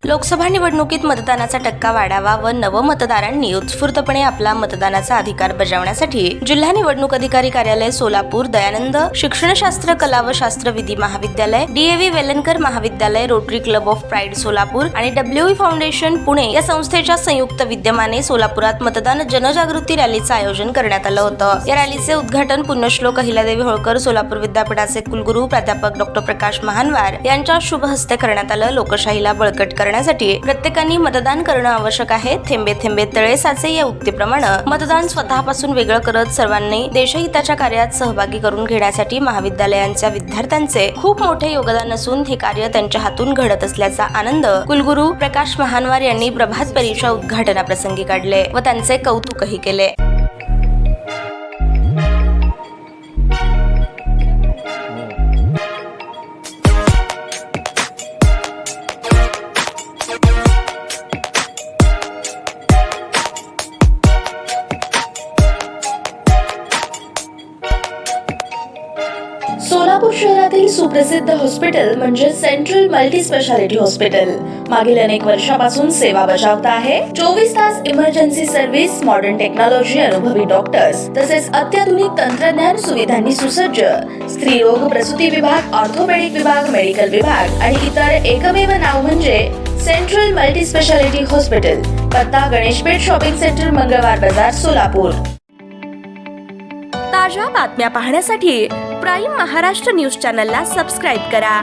लोकसभा निवडणुकीत मतदानाचा टक्का वाढावा व नवमतदारांनी उत्स्फूर्तपणे आपला मतदानाचा अधिकार बजावण्यासाठी जिल्हा निवडणूक अधिकारी कार्यालय सोलापूर, दयानंद शिक्षणशास्त्र कला व शास्त्र विधी महाविद्यालय, DAV वेलणकर महाविद्यालय, rotary club of pride Solapur आणि WE फाउंडेशन पुणे या संस्थेच्या संयुक्त विद्यमाने सोलापुरात मतदान जनजागृती रॅलीचं आयोजन करण्यात आलं होतं। या रॅलीचे उद्घाटन पुण्यश्लोक अहिल्यादेवी होळकर सोलापूर विद्यापीठाचे कुलगुरू प्राध्यापक डॉ. प्रकाश महानवार यांच्या शुभ हस्ते करण्यात आलं। लोकशाहीला बळकट करण्यासाठी प्रत्येकाने मतदान करणं आवश्यक आहे। थेंबे थेंबे तळे साचे या उक्तीप्रमाणे मतदान स्वतःपासून वेगळं करत सर्वांनी देशहिताच्या कार्यात सहभागी करून घेण्यासाठी महाविद्यालयांच्या विद्यार्थ्यांचे खूप मोठे योगदान असून हे कार्य त्यांच्या हातून घडत असल्याचा आनंद कुलगुरू प्रकाश महानवार यांनी प्रभात फेरीच्या उद्घाटनाप्रसंगी काढले व त्यांचे कौतुकही केले। सोलापूर शहरातील सुप्रसिद्ध हॉस्पिटल म्हणजे सेंट्रल मल्टी स्पेशालिटी हॉस्पिटल मागील अनेक वर्षापासून सेवा बजावत आहे। 24 तास इमर्जन्सी सर्व्हिस, मॉडर्न टेक्नॉलॉजी, अनुभवी डॉक्टर्स तसेच अत्याधुनिक तंत्रज्ञान सुविधांनी सुसज्ज स्त्रीरोग प्रसूती विभाग, ऑर्थोपेडिक विभाग, मेडिकल विभाग आणि इतर एकमेव नाव म्हणजे सेंट्रल मल्टी स्पेशालिटी हॉस्पिटल। पत्ता गणेशपेठ शॉपिंग सेंटर, मंगळवार बाजार, सोलापूर। ताज्या बातम्या पाहण्यासाठी प्राईम महाराष्ट्र न्यूज चॅनलला सबस्क्राईब करा।